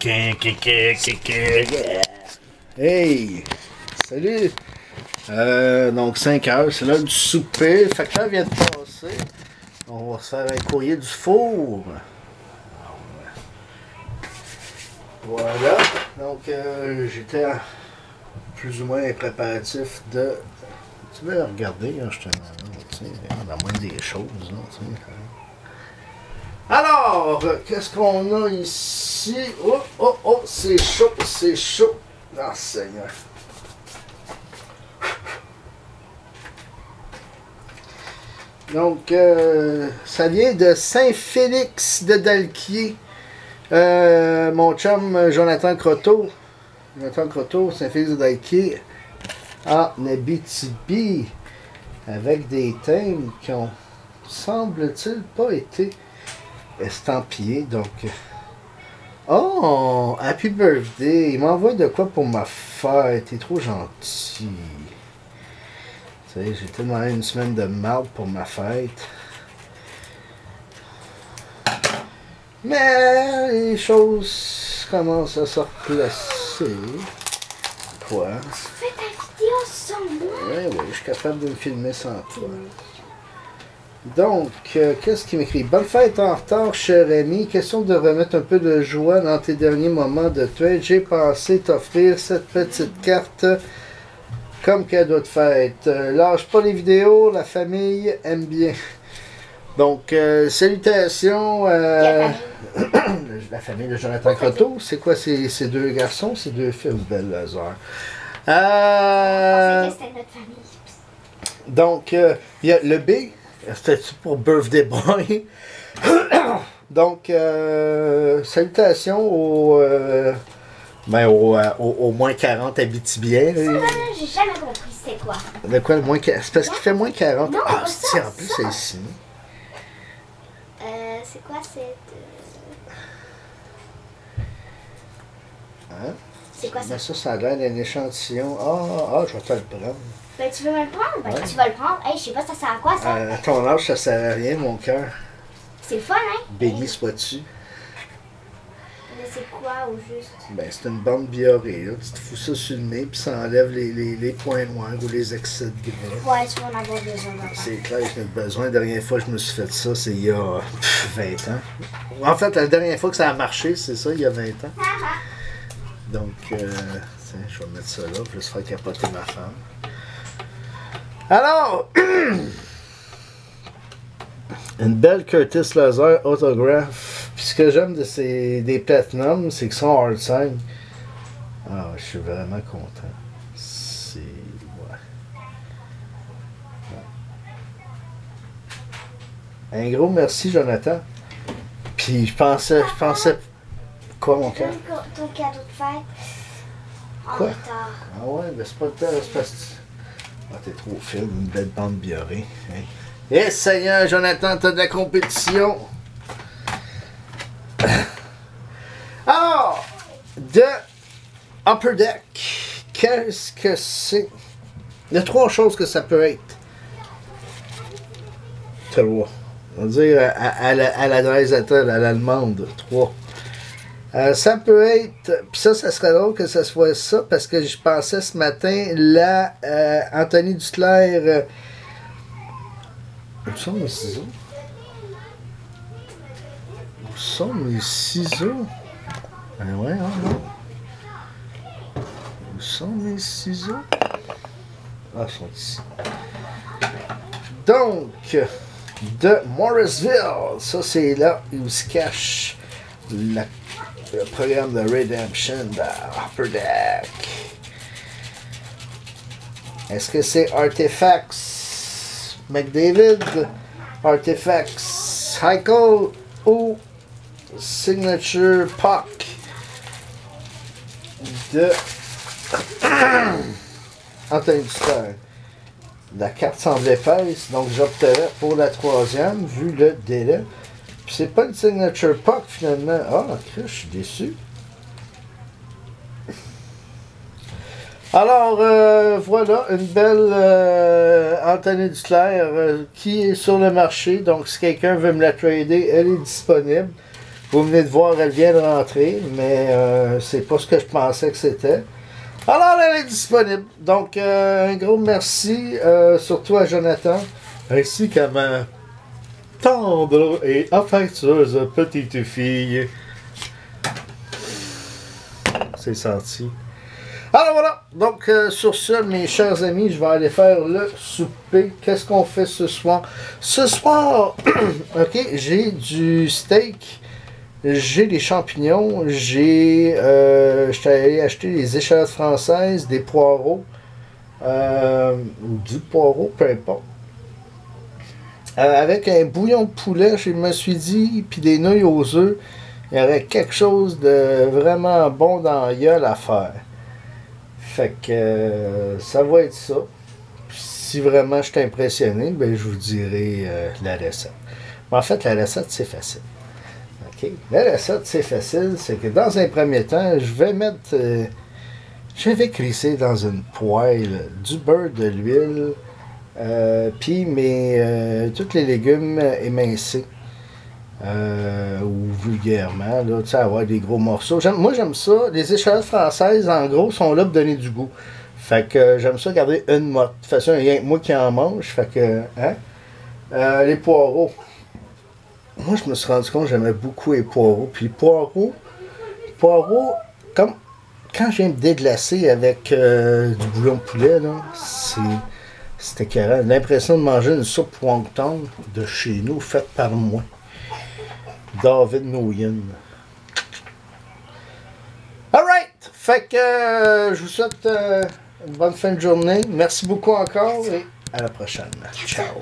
Hey! Salut! Donc 5 heures, c'est l'heure du souper. Le facteur vient de passer. On va se faire un courrier du four. Voilà. Donc j'étais plus ou moins préparatif de... Tu veux regarder, hein, je te demande, on a moins des choses. Là, alors, qu'est-ce qu'on a ici? Oh, c'est chaud, c'est chaud. Ah, Seigneur. Donc, ça vient de Saint-Félix de Dalquier. Mon chum Jonathan Croteau. Jonathan Croteau, Saint-Félix de Dalquier. En Abitibi. Avec des thèmes qui ont, semble-t-il, pas été estampillés. Donc, oh, happy birthday. Il m'envoie de quoi pour ma fête. Il est trop gentil. Tu sais, j'ai tellement une semaine de marde pour ma fête. Mais les choses commencent à se replacer. Quoi? Tu fais ta vidéo sans moi? Oui, je suis capable de me filmer sans toi. Donc, qu'est-ce qu'il m'écrit? Bonne fête en retard, cher ami. Question de remettre un peu de joie dans tes derniers moments de fête. J'ai pensé t'offrir cette petite carte comme cadeau de fête. Lâche pas les vidéos, la famille aime bien. Donc, salutations. La famille de Jonathan Croteau. C'est quoi ces deux garçons, ces deux filles? Belle hasard. C'était notre famille. Donc, il y a le B. C'était-tu pour Birthday Boy? Donc, salutations au moins 40 Abitibiens. J'ai jamais compris c'était quoi. De quoi le moins 40? C'est parce qu'il fait moins 40. Non, Ah, ça, si, en plus, c'est ici. C'est quoi cette... Hein? C'est quoi ça? Mais ça a l'air d'un échantillon. Ah, je vais te le prendre. Ben, tu veux me le prendre? Ben, Ouais. tu vas le prendre. Hey, je sais pas ça sert à quoi, ça. À ton âge, ça sert à rien, mon cœur. C'est le fun, hein? Béni sois-tu. Mais c'est quoi, au juste? Ben, c'est une bande biorée, là. Tu te fous ça sur le nez, puis ça enlève les points noirs ou les excès de graisse. Ouais, tu vas en avoir besoin d'entendre. C'est clair que j'ai besoin. La dernière fois que je me suis fait ça, c'est il y a 20 ans. En fait, la dernière fois que ça a marché, c'est ça, il y a 20 ans. Donc, tiens, je vais mettre ça là, pour juste faire capoter ma femme. Alors, une belle Curtis Laser autographe. Puis ce que j'aime des Platinum, c'est qu'ils sont hard sign. Ah, je suis vraiment content. C'est... Ouais. Un gros merci, Jonathan. Puis je pensais... Quoi, mon cœur? Ton cadeau de fête. En Quoi? retard. Ah ouais, mais c'est pas le temps, c'est parce que... Ah, t'es trop fine, une belle bande biorée. Hein? Eh, Seigneur, Jonathan, t'as de la compétition. Alors, de Upper Deck, qu'est-ce que c'est? Il y a trois choses que ça peut être. Trois. On va dire à la Dreisaitl, à l'allemande, trois. Ça peut être, puis ça serait drôle que ça soit ça, parce que je pensais ce matin, là, Anthony Duclair, où sont mes ciseaux? Où sont mes ciseaux? Ben ouais, non. Où sont mes ciseaux? Ah, ils sont ici. Donc, de Morrisville, ça c'est là où se cache le programme de Redemption de Upper Deck. Est-ce que c'est Artifacts McDavid, Artifacts Heiko ou Signature Puck de Anthony Duclair? La carte semble épaisse, donc j'opterais pour la troisième, vu le délai. Puis c'est pas une Signature Puck finalement. Ah, je suis déçu. Alors, voilà, une belle Anthony Duclair qui est sur le marché. Donc, si quelqu'un veut me la trader, elle est disponible. Vous venez de voir, elle vient de rentrer, mais c'est pas ce que je pensais que c'était. Alors, elle est disponible. Donc, un gros merci, surtout à Jonathan, ainsi qu'à ma tendre et affectueuse petite fille. C'est senti. Alors voilà, donc sur ce, mes chers amis, je vais aller faire le souper. Qu'est-ce qu'on fait ce soir? Ce soir, ok, j'ai du steak, j'ai des champignons, j'étais allé acheter des échalotes françaises, des poireaux, ou du poireau, peu importe. Avec un bouillon de poulet, je me suis dit, puis des nouilles aux œufs, il y aurait quelque chose de vraiment bon dans la gueule à faire. Fait que ça va être ça. Puis si vraiment je suis impressionné, ben je vous dirai la recette. Mais en fait, la recette, c'est facile. OK? La recette, c'est facile. C'est que dans un premier temps, je vais mettre... je vais crisser dans une poêle du beurre, de l'huile, puis tous les légumes émincés. Ou vulgairement, là, tu sais, avoir des gros morceaux. Moi, j'aime ça. Les échalotes françaises, en gros, sont là pour donner du goût. Fait que j'aime ça garder une motte. De toute façon, il y a rien que moi qui en mange. Fait que, hein? Les poireaux. Moi, je me suis rendu compte que j'aimais beaucoup les poireaux. Puis les poireaux, comme quand je viens me déglacer avec du bouillon de poulet, là, c'était carré. J'ai l'impression de manger une soupe wonton de chez nous, faite par moi. David Nguyen. Alright! Fait que je vous souhaite une bonne fin de journée. Merci beaucoup encore et à la prochaine. Ciao!